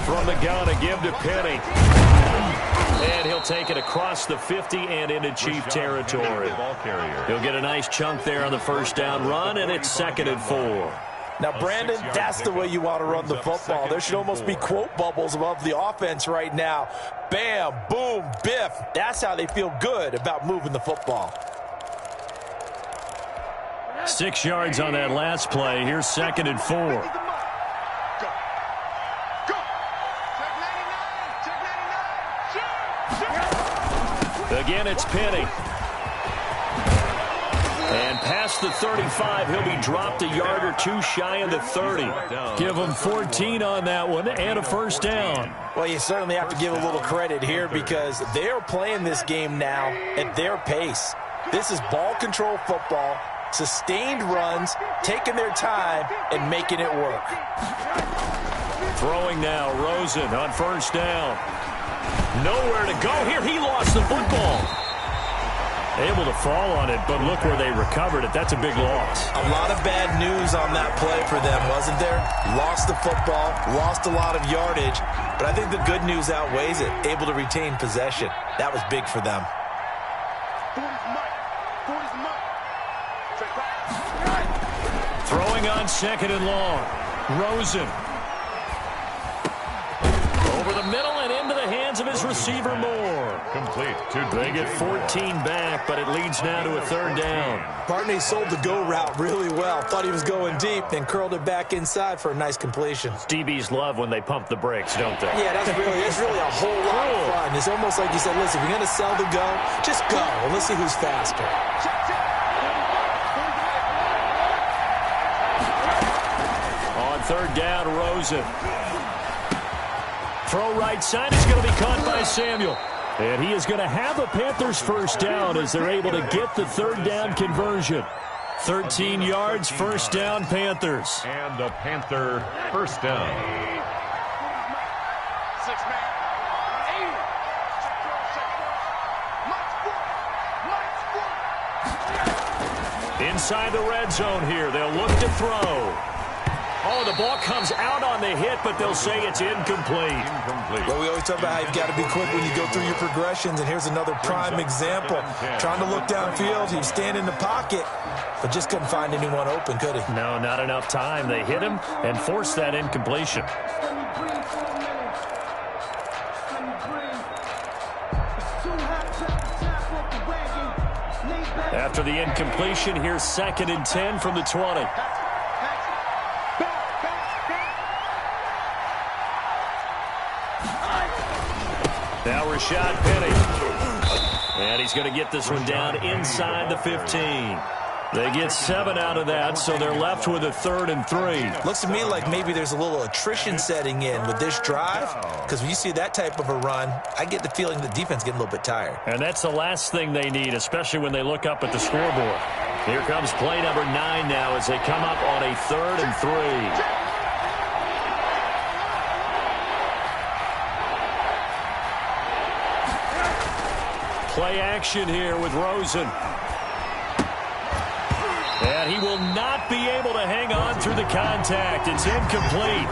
From the gun, a give to Penny. And he'll take it across the 50 and into Chief territory. He'll get a nice chunk there on the first down run, and it's 2nd and 4. Now, Brandon, that's the way you want to run the football. There should almost be quote bubbles above the offense right now. Bam, boom, biff. That's how they feel good about moving the football. 6 yards on that last play. Here's 2nd and 4. Again, it's Penny. And past the 35, he'll be dropped a yard or two shy of the 30. Give him 14 on that one and a first down. Well, you certainly have to give a little credit here because they're playing this game now at their pace. This is ball control football, sustained runs, taking their time and making it work. Throwing now, Rosen on first down. Nowhere to go here. He lost the football. Able to fall on it, but look where they recovered it. That's a big loss. A lot of bad news on that play for them, wasn't there? Lost the football, lost a lot of yardage, but I think the good news outweighs it. Able to retain possession. That was big for them. Throwing on 2nd and long. Rosen. Over the middle and into the hands of his receiver Moore. Complete. They get 14 back, but it leads now to a 3rd down. Barney sold the go route really well. Thought he was going deep, then curled it back inside for a nice completion. DBs love when they pump the brakes, don't they? Yeah, that's really a whole lot of fun. It's almost like you said, listen, if you're going to sell the go, just go. And let's see who's faster. On 3rd down, Rosen. Throw right side is going to be caught by Samuel. And he is going to have a Panthers first down as they're able to get the 3rd down conversion. 13 yards, first down, Panthers. And the Panther first down. Inside the red zone here. They'll look to throw. Oh, the ball comes out on the hit, but they'll say it's incomplete. Well, we always talk about how you've got to be quick when you go through your progressions, and here's another prime example. Trying to look downfield, he was standing in the pocket, but just couldn't find anyone open, could he? No, not enough time. They hit him and forced that incompletion. After the incompletion, here's 2nd and 10 from the 20. Now Rashad Penny. And he's going to get this one down inside the 15. They get 7 out of that, so they're left with a 3rd and 3. Looks to me like maybe there's a little attrition setting in with this drive, because when you see that type of a run, I get the feeling the defense getting a little bit tired. And that's the last thing they need, especially when they look up at the scoreboard. Here comes play number 9 now as they come up on a 3rd and 3. Play action here with Rosen. And he will not be able to hang on through the contact. It's incomplete.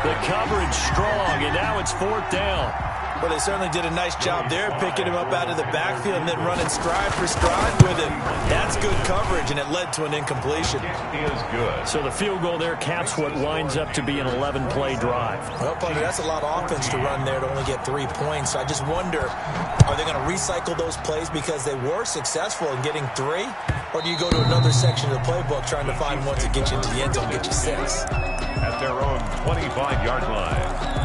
The coverage strong, and now it's 4th down. Well, they certainly did a nice job there, picking him up out of the backfield and then running stride for stride with him. That's good coverage, and it led to an incompletion. It is good. So the field goal there caps what winds up to be an 11-play drive. Well, partner, that's a lot of offense to run there to only get 3 points. So I just wonder, are they going to recycle those plays because they were successful in getting 3? Or do you go to another section of the playbook trying to find one to get you into the end zone and get you 6? At their own 25-yard line.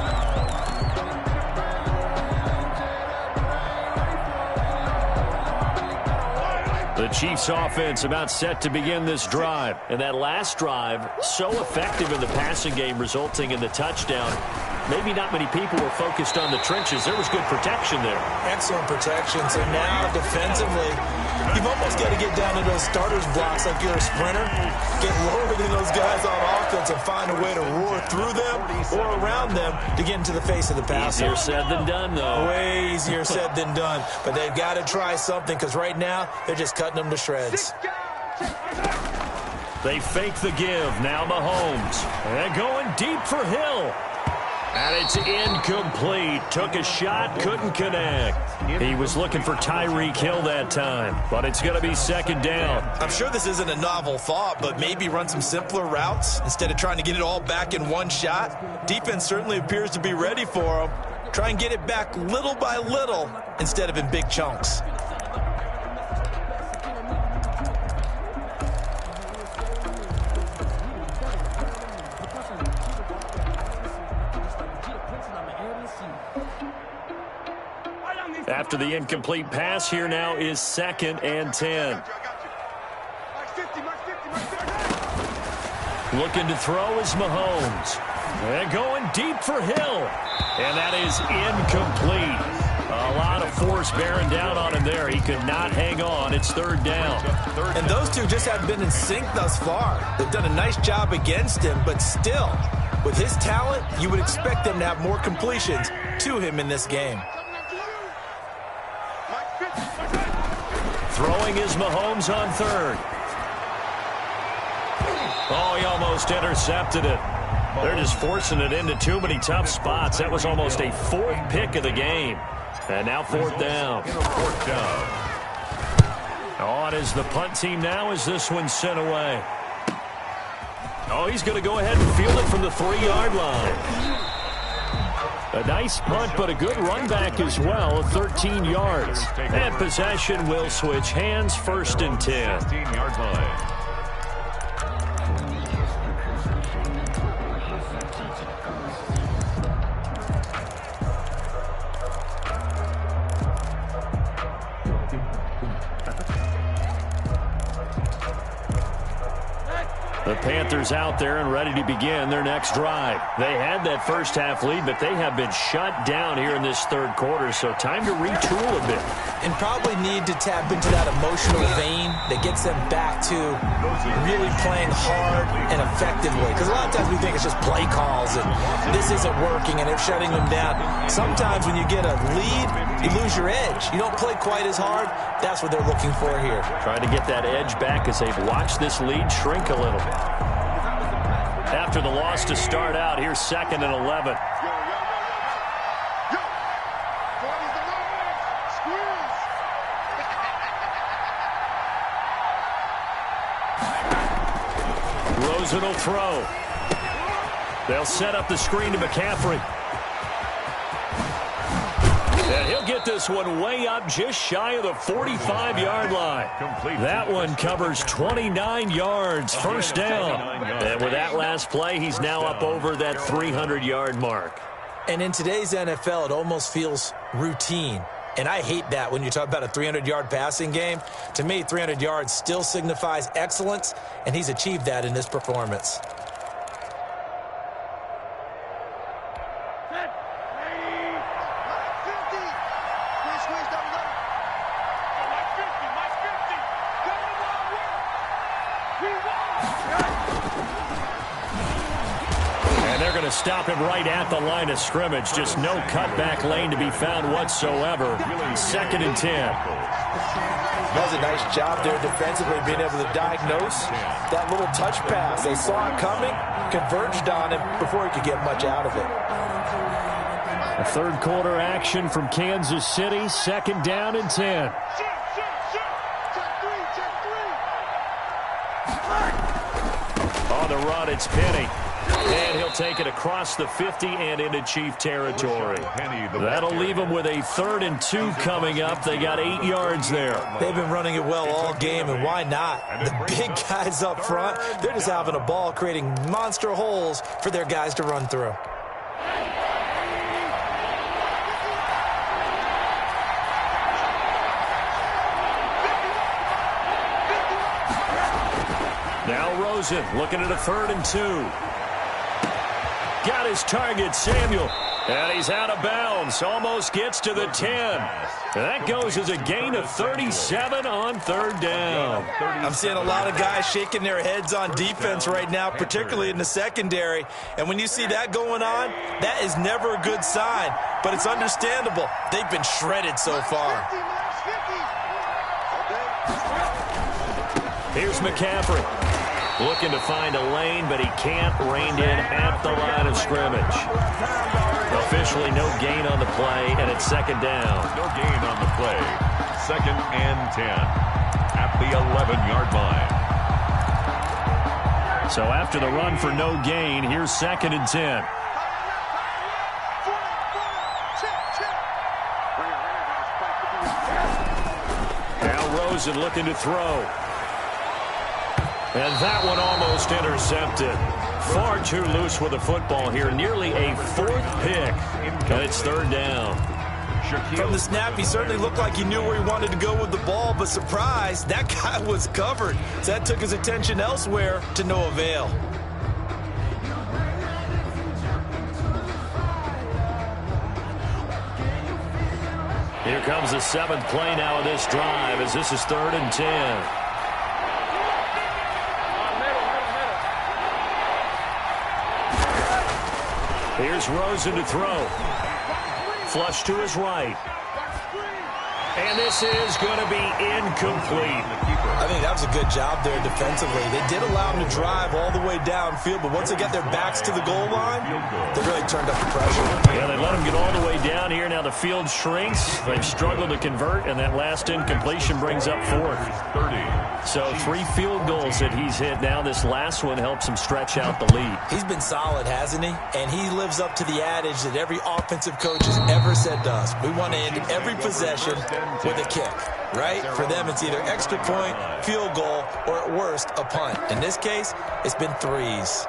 The Chiefs offense about set to begin this drive. And that last drive, so effective in the passing game, resulting in the touchdown. Maybe not many people were focused on the trenches. There was good protection there. Excellent protection. So now defensively, you've almost got to get down to those starters blocks like you're a sprinter. Get lower than those guys on offense and find a way to roar through them or around them to get into the face of the passer. Easier said than done, though. Way easier said than done. But they've got to try something because right now they're just cutting them to shreds. They fake the give. Now Mahomes. And going deep for Hill. And it's incomplete. Took a shot, couldn't connect. He was looking for Tyreek Hill that time, but it's going to be second down. I'm sure this isn't a novel thought, but maybe run some simpler routes instead of trying to get it all back in one shot. Defense certainly appears to be ready for him. Try and get it back little by little instead of in big chunks. After the incomplete pass, here now is 2nd and 10. Looking to throw is Mahomes. And going deep for Hill. And that is incomplete. A lot of force bearing down on him there. He could not hang on. It's 3rd down. And those two just haven't been in sync thus far. They've done a nice job against him, but still, with his talent, you would expect them to have more completions to him in this game. Throwing is Mahomes on 3rd. Oh, he almost intercepted it. They're just forcing it into too many tough spots. That was almost a 4th pick of the game. And now 4th down. On is the punt team now as this one's sent away. Oh, he's going to go ahead and field it from the 3-yard line. A nice punt, but a good run back as well, 13 yards. And possession will switch hands, 1st and 10. 15-yard line. The Panthers out there and ready to begin their next drive. They had that first half lead, but they have been shut down here in this 3rd quarter, so time to retool a bit. And probably need to tap into that emotional vein that gets them back to really playing hard and effectively. Because a lot of times we think it's just play calls and this isn't working and they're shutting them down. Sometimes when you get a lead, you lose your edge. You don't play quite as hard. That's what they're looking for here. Trying to get that edge back as they've watched this lead shrink a little. After the loss to start out, here's 2nd and 11. Rosen will throw. They'll set up the screen to McCaffrey. And he'll get this one way up just shy of the 45-yard line. That one covers 29 yards, 1st down. And with that last play, he's now up over that 300-yard mark. And in today's NFL, it almost feels routine. And I hate that when you talk about a 300-yard passing game. To me, 300 yards still signifies excellence, and he's achieved that in this performance. Stop him right at the line of scrimmage. Just no cutback lane to be found whatsoever. 2nd and 10. Does a nice job there defensively being able to diagnose that little touch pass. They saw it coming, converged on him before he could get much out of it. A 3rd quarter action from Kansas City. 2nd down and 10. On the run, it's Penny. And he'll take it across the 50 and into Chief territory. That'll leave him with a 3rd and 2 coming up. They got 8 yards there. They've been running it well all game, and why not? The big guys up front, they're just having a ball, creating monster holes for their guys to run through. Now Rosen looking at a 3rd and 2. Got his target, Samuel. And he's out of bounds. Almost gets to the 10. That goes as a gain of 37 on 3rd down. I'm seeing a lot of guys shaking their heads on defense right now, particularly in the secondary. And when you see that going on, that is never a good sign. But it's understandable. They've been shredded so far. Here's McCaffrey. Looking to find a lane, but he can't. Reined in at the line of scrimmage. officially no gain on the play, and it's second down. No gain on the play. 2nd and 10 at the 11-yard line. So after the run for no gain, here's 2nd and 10. Now Rosen looking to throw. And that one almost intercepted. Far too loose with the football here. Nearly a 4th pick. And it's 3rd down. From the snap, he certainly looked like he knew where he wanted to go with the ball, but surprise, that guy was covered. So that took his attention elsewhere to no avail. Here comes the 7th play now of this drive as this is 3rd and 10. Here's Rosen to throw. Flush to his right. And this is going to be incomplete. I think that was a good job there defensively. They did allow him to drive all the way downfield, but once they got their backs to the goal line, they really turned up the pressure. Yeah, they let him get all the way down here. Now the field shrinks. They've struggled to convert, and that last incompletion brings up 4th. 30. So 3 field goals that he's hit. Now this last one helps him stretch out the lead. He's been solid, hasn't he? And he lives up to the adage that every offensive coach has ever said to us. We want to end every possession with a kick, right? For them, it's either extra point, field goal, or at worst, a punt. In this case, it's been 3s.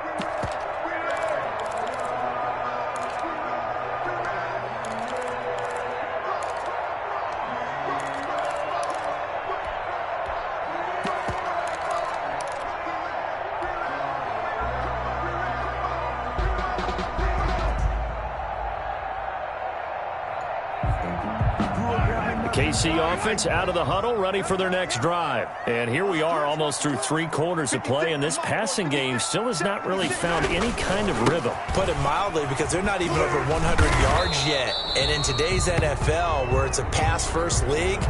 KC offense out of the huddle, ready for their next drive. And here we are almost through 3 quarters of play, and this passing game still has not really found any kind of rhythm. Put it mildly, because they're not even over 100 yards yet. And in today's NFL, where it's a pass-first league,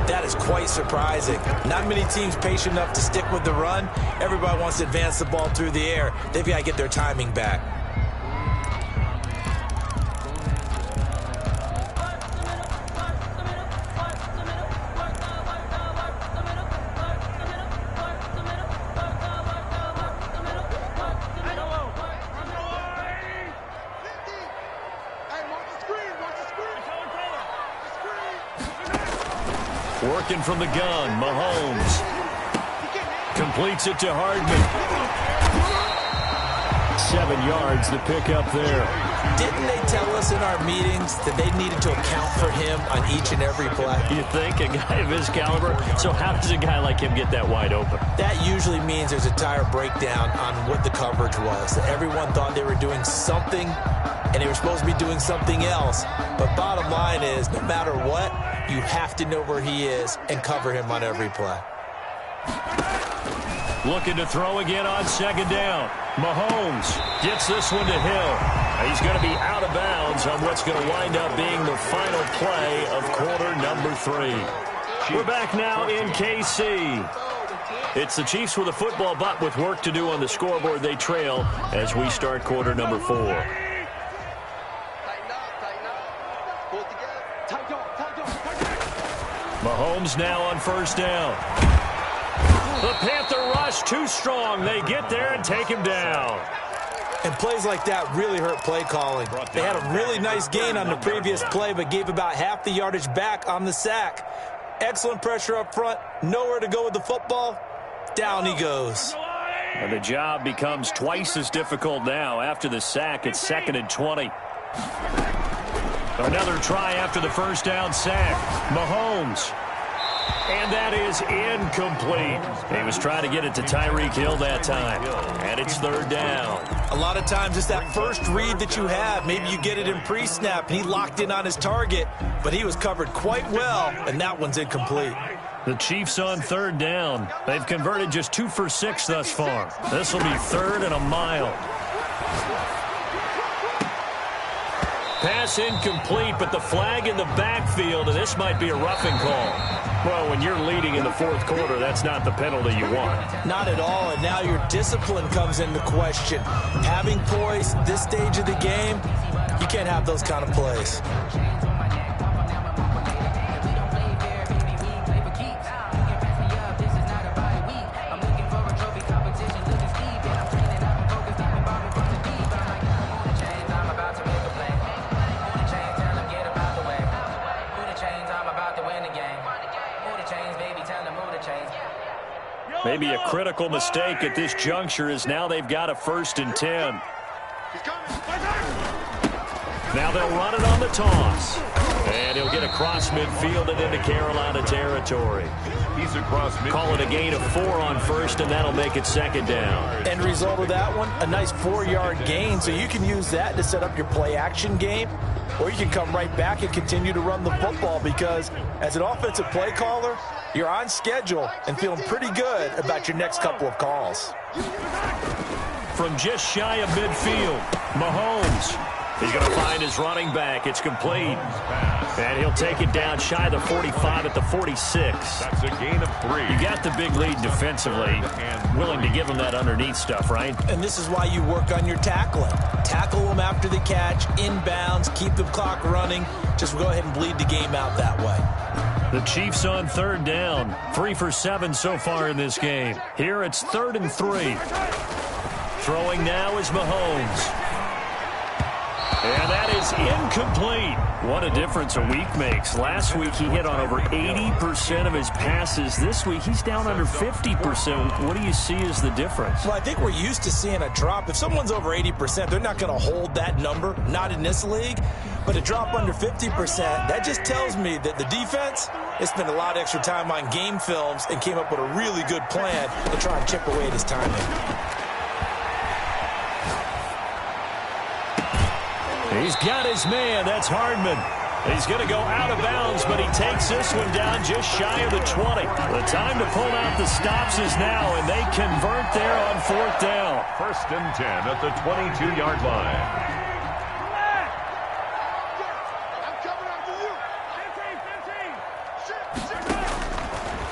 that is quite surprising. Not many teams patient enough to stick with the run. Everybody wants to advance the ball through the air. They've got to get their timing back. Working from the gun, Mahomes completes it to Hardman. 7 yards to pick up there. Didn't they tell us in our meetings that they needed to account for him on each and every play? You think, a guy of his caliber? So how does a guy like him get that wide open? That usually means there's a tire breakdown on what the coverage was. Everyone thought they were doing something, and they were supposed to be doing something else. But bottom line is, no matter what, you have to know where he is and cover him on every play. Looking to throw again on 2nd down. Mahomes gets this one to Hill. He's going to be out of bounds on what's going to wind up being the final play of quarter number 3. We're back now in KC. It's the Chiefs with a football, but with work to do on the scoreboard. They trail as we start quarter number 4. Mahomes now on 1st down. The Panther rush too strong. They get there and take him down. And plays like that really hurt play calling. They had a really nice gain on the previous play, but gave about half the yardage back on the sack. Excellent pressure up front. Nowhere to go with the football. Down he goes. And the job becomes twice as difficult now. After the sack, it's 2nd and 20. Another try after the 1st down sack. Mahomes. And that is incomplete. He was trying to get it to Tyreek Hill that time. And it's 3rd down. A lot of times it's that first read that you have. Maybe you get it in pre-snap, and he locked in on his target, but he was covered quite well, and that one's incomplete. The Chiefs on 3rd down. They've converted just 2 for 6 thus far. This will be 3rd and a mile. Pass incomplete, but the flag in the backfield, and this might be a roughing call. Well, when you're leading in the 4th quarter, that's not the penalty you want. Not at all, and now your discipline comes into question. Having poise this stage of the game, You can't have those kind of plays. Maybe a critical mistake at this juncture is now they've got a 1st and 10. Now they'll run it on the toss. And he'll get across midfield and into Carolina territory. He's across midfield. Call it a gain of 4 on 1st, and that'll make it 2nd down. End result of that one, a nice 4-yard gain. So you can use that to set up your play-action game, or you can come right back and continue to run the football because as an offensive play caller, you're on schedule and feeling pretty good about your next couple of calls. From just shy of midfield, Mahomes. He's going to find his running back. It's complete. And he'll take it down shy of the 45 at the 46. That's a gain of 3. You got the big lead defensively. Willing to give him that underneath stuff, right? And this is why you work on your tackling. Tackle them after the catch, inbounds, keep the clock running. Just go ahead and bleed the game out that way. The Chiefs on 3rd down. 3 for 7 so far in this game. Here it's 3rd and 3. Throwing now is Mahomes. And that is incomplete. What a difference a week makes. Last week he hit on over 80% of his passes. This week he's down under 50%. What do you see as the difference? Well, I think we're used to seeing a drop. If someone's over 80%, they're not going to hold that number, not in this league. But a drop under 50%, that just tells me that the defense has spent a lot of extra time on game films and came up with a really good plan to try and chip away at his timing. He's got his man. That's Hardman. He's going to go out of bounds, but he takes this one down just shy of the 20. The time to pull out the stops is now, and they convert there on 4th down. 1st and 10 at the 22-yard line.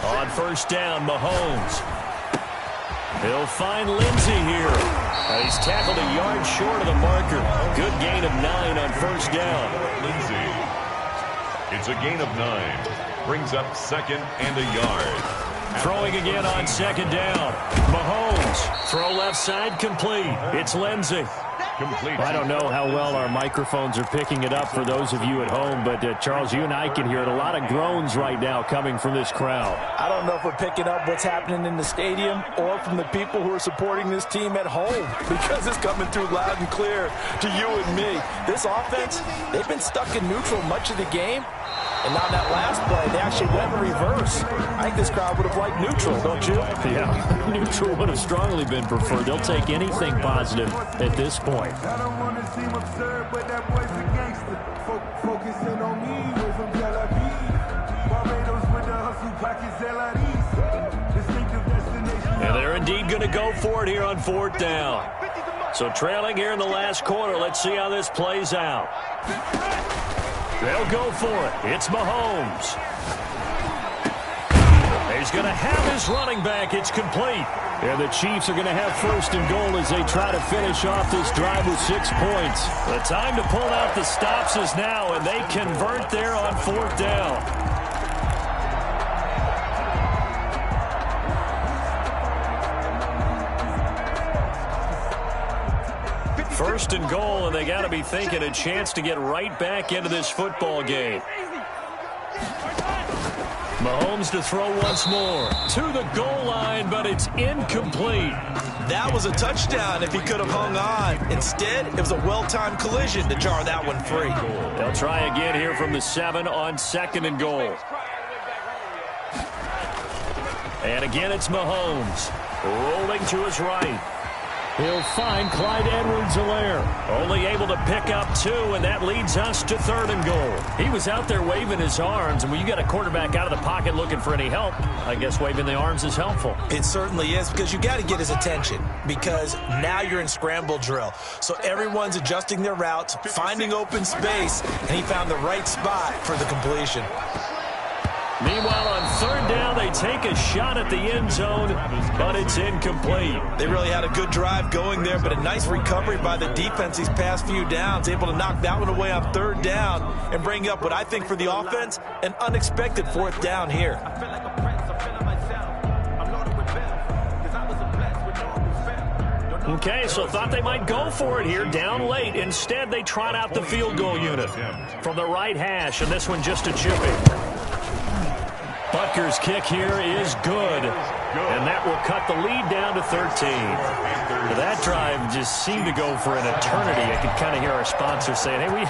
On 1st down, Mahomes. He'll find Lindsey here. He's tackled a yard short of the marker. Good gain of 9 on 1st down. Lindsey. It's a gain of 9. Brings up 2nd and a yard. Throwing again on 2nd down. Mahomes. Throw left side complete. It's Lindsey. Complete. I don't know how well our microphones are picking it up for those of you at home, but Charles, you and I can hear it. A lot of groans right now coming from this crowd. I don't know if we're picking up what's happening in the stadium or from the people who are supporting this team at home because it's coming through loud and clear to you and me. This offense, they've been stuck in neutral much of the game. And on that last play, they actually went in reverse. I think this crowd would have liked neutral, don't you? Yeah, neutral would have strongly been preferred. They'll take anything positive at this point. I don't want to seem absurd, but that boy's a gangster. Focusing on me, we're from Tel Aviv. Barbados with the hustle pockets, LREs. Distinctive destination. And they're indeed going to go for it here on 4th down. So trailing here in the last quarter. Let's see how this plays out. They'll go for it. It's Mahomes. He's going to have his running back. It's complete. And the Chiefs are going to have 1st and goal as they try to finish off this drive with 6 points. The time to pull out the stops is now, and they convert there on 4th down. First and goal, and they got to be thinking a chance to get right back into this football game. Mahomes to throw once more. To the goal line, but it's incomplete. That was a touchdown if he could have hung on. Instead, it was a well-timed collision to jar that one free. They'll try again here from the 7 on 2nd and goal. And again, it's Mahomes. Rolling to his right. He'll find Clyde Edwards-Helaire. Only able to pick up 2, and that leads us to 3rd and goal. He was out there waving his arms, and when you got a quarterback out of the pocket looking for any help, I guess waving the arms is helpful. It certainly is, because you got to get his attention, because now you're in scramble drill. So everyone's adjusting their routes, finding open space, and he found the right spot for the completion. Meanwhile, on third down, they take a shot at the end zone, but it's incomplete. They really had a good drive going there, but a nice recovery by the defense these past few downs, able to knock that one away on third down and bring up what I think for the offense, an unexpected fourth down here. Okay, so thought they might go for it here, down late. Instead, they trot out the field goal unit from the right hash, and this one just a chipping. Butker's kick here is good, and that will cut the lead down to 13. That drive just seemed to go for an eternity. I could kind of hear our sponsor saying, hey, we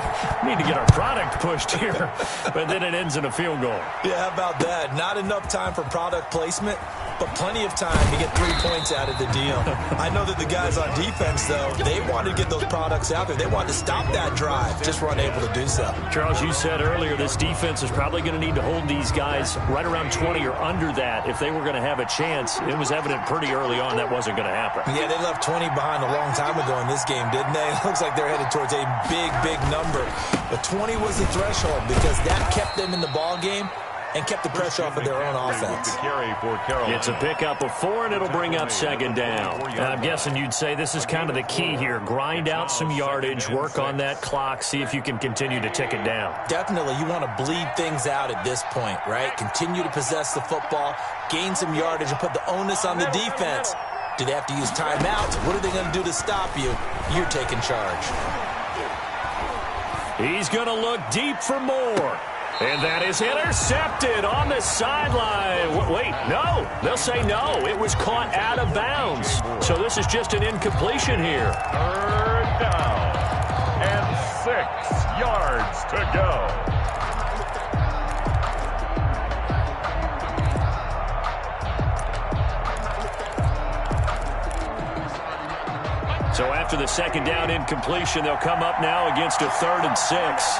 need to get our product pushed here, but then it ends in a field goal. Yeah, how about that? Not enough time for product placement, but plenty of time to get 3 points out of the deal. I know that the guys on defense, though, they wanted to get those products out there. They wanted to stop that drive, just were unable to do so. Charles, you said earlier this defense is probably going to need to hold these guys right around 20 or under that if they were going to have a chance. It was evident pretty early on that wasn't going to happen. Yeah, they left 20 behind a long time ago in this game, didn't they? It looks like they're headed towards a big, big number. But 20 was the threshold because that kept them in the ball game and kept the pressure off of their own offense. It's a pickup of 4, and it'll bring up second down. And I'm guessing you'd say this is kind of the key here. Grind out some yardage, work on that clock, see if you can continue to tick it down. Definitely, you want to bleed things out at this point, right? Continue to possess the football, gain some yardage, and put the onus on the defense. Do they have to use timeouts? What are they going to do to stop you? You're taking charge. He's going to look deep for more. And that is intercepted on the sideline. Wait, no. They'll say no. It was caught out of bounds. So this is just an incompletion here. Third down and 6 yards to go. So after the second down incompletion, they'll come up now against a 3rd and 6.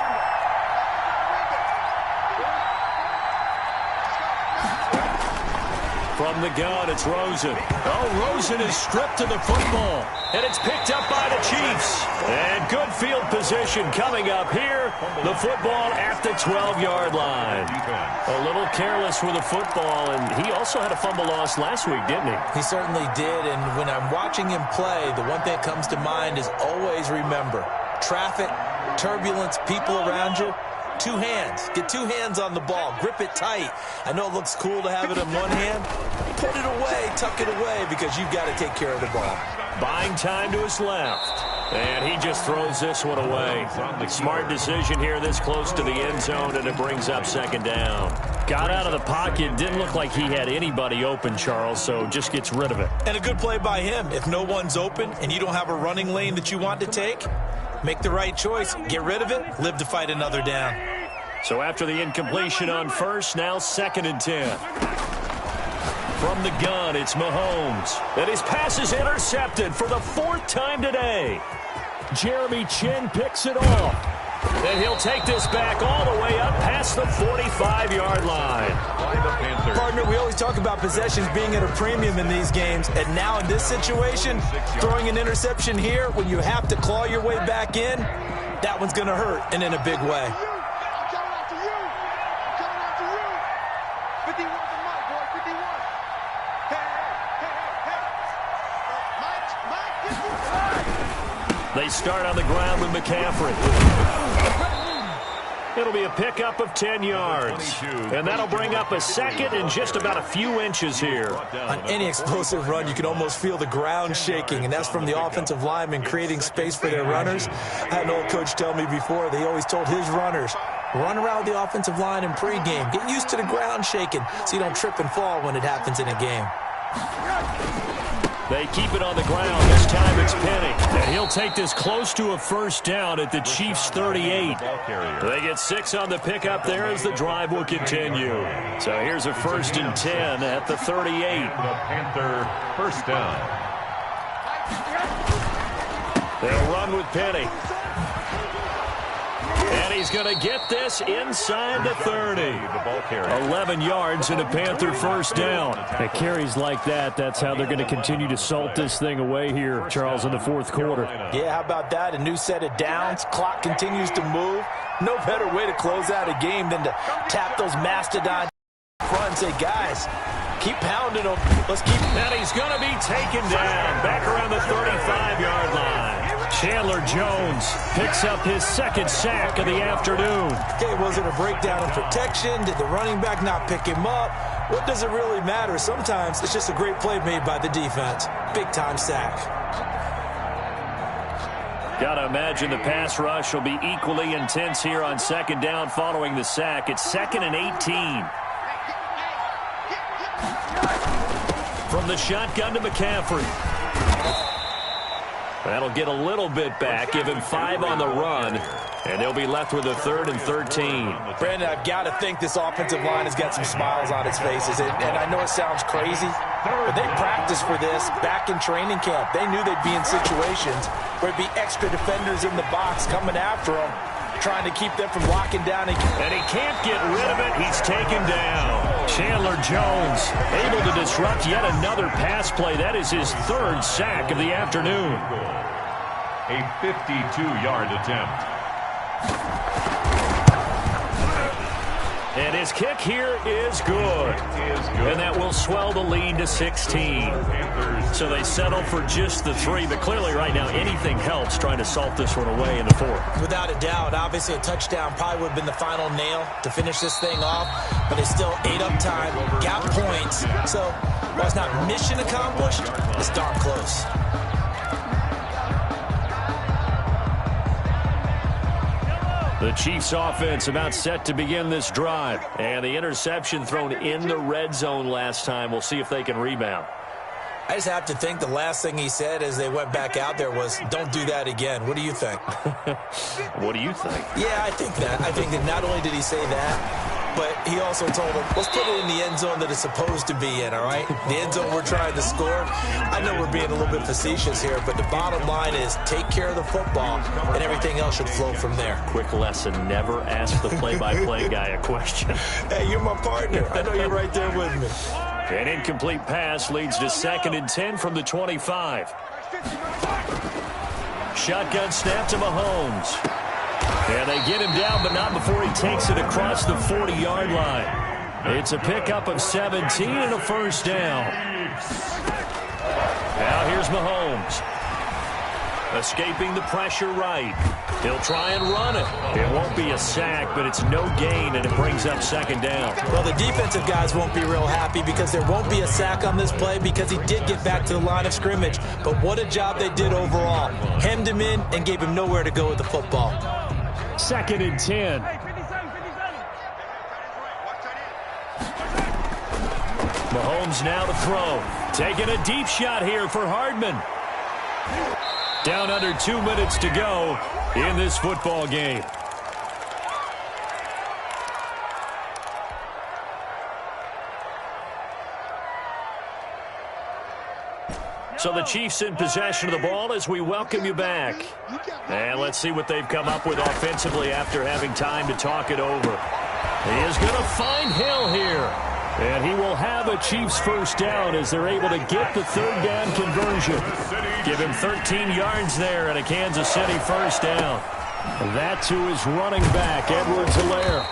From the gun, it's Rosen. Oh, Rosen is stripped to the football. And it's picked up by the Chiefs. And good field position coming up here. The football at the 12-yard line. A little careless with the football, and he also had a fumble loss last week, didn't he? He certainly did, and when I'm watching him play, the one thing that comes to mind is always remember, traffic, turbulence, people around you. 2 hands. Get 2 hands on the ball. Grip it tight. I know it looks cool to have it in one hand. Put it away. Tuck it away because you've got to take care of the ball. Buying time to his left. And he just throws this one away. Smart decision here this close to the end zone, and it brings up second down. Got out of the pocket. Didn't look like he had anybody open, Charles, so just gets rid of it. And a good play by him. If no one's open and you don't have a running lane that you want to take, make the right choice. Get rid of it. Live to fight another down. So after the incompletion on first, now 2nd and 10. From the gun, it's Mahomes. And his pass is intercepted for the 4th time today. Jeremy Chin picks it off. And he'll take this back all the way up past the 45-yard line. Partner, we always talk about possessions being at a premium in these games. And now in this situation, throwing an interception here when you have to claw your way back in, that one's going to hurt, and in a big way. They start on the ground with McCaffrey. It'll be a pickup of 10 yards. And that'll bring up a 2nd and just about a few inches here. On any explosive run, you can almost feel the ground shaking, and that's from the offensive linemen creating space for their runners. I had an old coach tell me before, they always told his runners, run around the offensive line in pregame. Get used to the ground shaking so you don't trip and fall when it happens in a game. They keep it on the ground. This time it's Penny. And he'll take this close to a 1st down at the Chiefs' 38. They get 6 on the pickup there as the drive will continue. So here's a 1st and 10 at the 38. The Panther 1st down. They'll run with Penny. And he's going to get this inside the 30. 11 yards and a Panther 1st down. At carries like that, that's how they're going to continue to salt this thing away here, Charles, in the 4th quarter. Yeah, how about that? A new set of downs. Clock continues to move. No better way to close out a game than to tap those mastodon front and say, guys, keep pounding them. Let's keep. And he's going to be taken down back around the 35-yard line. Chandler Jones picks up his second sack of the afternoon. Okay, was it a breakdown in protection? Did the running back not pick him up? What does it really matter? Sometimes it's just a great play made by the defense. Big-time sack. Got to imagine the pass rush will be equally intense here on second down following the sack. It's 2nd and 18. From the shotgun to McCaffrey. That'll get a little bit back, give him 5 on the run, and they'll be left with a 3rd and 13. Brandon, I've got to think this offensive line has got some smiles on its faces, and I know it sounds crazy, but they practiced for this back in training camp. They knew they'd be in situations where it'd be extra defenders in the box coming after them, trying to keep them from locking down. And he can't get rid of it. He's taken down. Chandler Jones able to disrupt yet another pass play. That is his 3rd sack of the afternoon. A 52-yard attempt. And his kick here is good. And that will swell the lead to 16. So they settle for just the 3, but clearly right now anything helps trying to salt this one away in the 4th. Without a doubt, obviously a touchdown probably would have been the final nail to finish this thing off, but it's still ate up time, got points. So while it's not mission accomplished, it's darn close. The Chiefs offense about set to begin this drive. And the interception thrown in the red zone last time. We'll see if they can rebound. I just have to think the last thing he said as they went back out there was, don't do that again. What do you think? What do you think? Yeah, I think that. I think that not only did he say that, but he also told him, let's put it in the end zone that it's supposed to be in, all right? The end zone we're trying to score. I know we're being a little bit facetious here, but the bottom line is take care of the football, and everything else should flow from there. Quick lesson, never ask the play-by-play guy a question. Hey, you're my partner. I know you're right there with me. An incomplete pass leads to 2nd and 10 from the 25. Shotgun snap to Mahomes. And they get him down, but not before he takes it across the 40-yard line. It's a pickup of 17 and a 1st down. Now here's Mahomes. Escaping the pressure right. He'll try and run it. It won't be a sack, but it's no gain, and it brings up 2nd down. Well, the defensive guys won't be real happy because there won't be a sack on this play because he did get back to the line of scrimmage. But what a job they did overall. Hemmed him in and gave him nowhere to go with the football. 2nd and 10. Mahomes now to throw. Taking a deep shot here for Hardman. Down under 2 minutes to go in this football game. So the Chiefs in possession of the ball as we welcome you back. And let's see what they've come up with offensively after having time to talk it over. He is going to find Hill here. And he will have a Chiefs 1st down as they're able to get the 3rd down conversion. Give him 13 yards there and a Kansas City 1st down. That to his running back, Edwards-Helaire.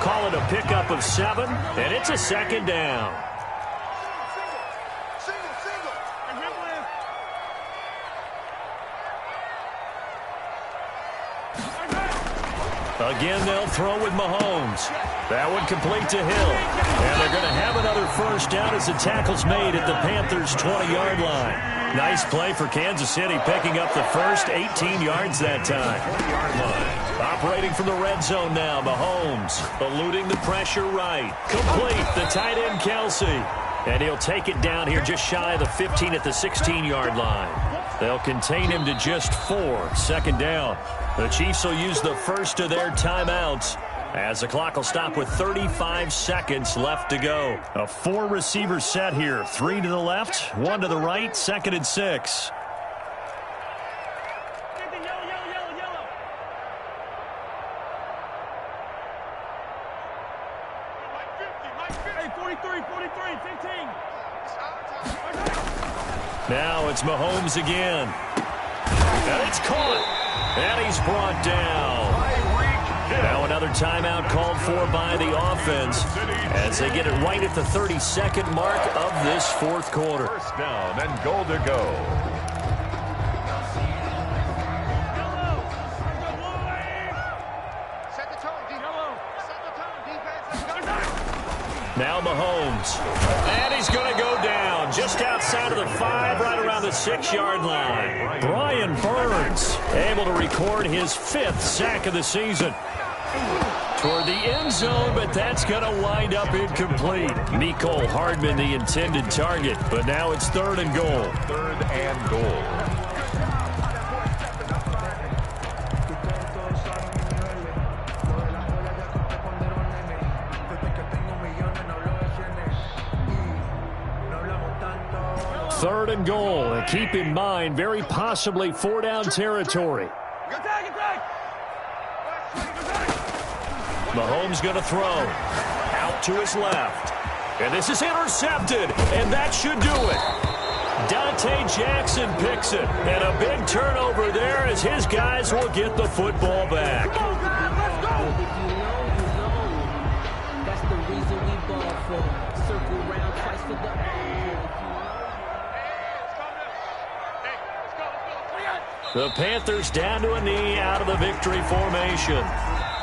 Call it a pickup of 7, and it's a 2nd down. Again, they'll throw with Mahomes. That one complete to Hill. And they're going to have another 1st down as the tackle's made at the Panthers' 20-yard line. Nice play for Kansas City, picking up the first 18 yards that time. Operating from the red zone now, Mahomes eluding the pressure right. Complete, the tight end Kelsey. And he'll take it down here just shy of the 15 at the 16-yard line. They'll contain him to just 4, 2nd down. The Chiefs will use the first of their timeouts as the clock will stop with 35 seconds left to go. A 4-receiver set here. 3 to the left, 1 to the right, 2nd and 6. Now it's Mahomes again. And it's caught. And he's brought down. Now an another timeout called for by the offense as they get it right at the 32nd mark of this fourth quarter. First down and goal to go. Now Mahomes. And he's going to go down just outside of the 5, right around the 6-yard line. Brian Burns able to record his 5th sack of the season. Toward the end zone, but that's going to wind up incomplete. Mecole Hardman, the intended target, but now it's 3rd and goal. 3rd and goal. Third and goal, and keep in mind, very possibly 4-down territory. Mahomes going to throw. Out to his left. And this is intercepted, and that should do it. Dante Jackson picks it, and a big turnover there as his guys will get the football back. That's the reason we ball for. Circle round twice for the... The Panthers down to a knee out of the victory formation.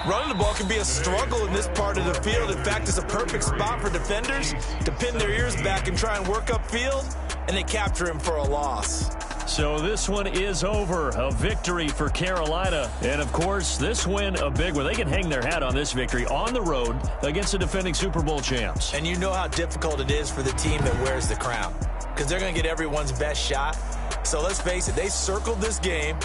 Running the ball can be a struggle in this part of the field. In fact, it's a perfect spot for defenders to pin their ears back and try and work upfield, and they capture him for a loss. So this one is over. A victory for Carolina. And, of course, this win, a big one. They can hang their hat on this victory on the road against the defending Super Bowl champs. And you know how difficult it is for the team that wears the crown, because they're going to get everyone's best shot. So let's face it, they circled this game.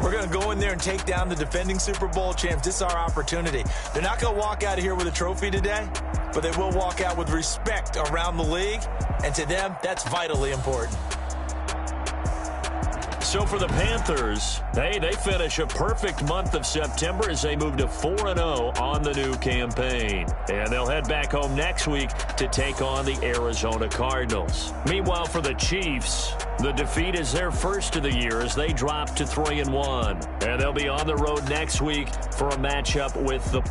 We're going to go in there and take down the defending Super Bowl champs. This is our opportunity. They're not going to walk out of here with a trophy today, but they will walk out with respect around the league. And to them, that's vitally important. So for the Panthers, they finish a perfect month of September as they move to 4-0 on the new campaign. And they'll head back home next week to take on the Arizona Cardinals. Meanwhile, for the Chiefs, the defeat is their first of the year as they drop to 3-1. And they'll be on the road next week for a matchup with the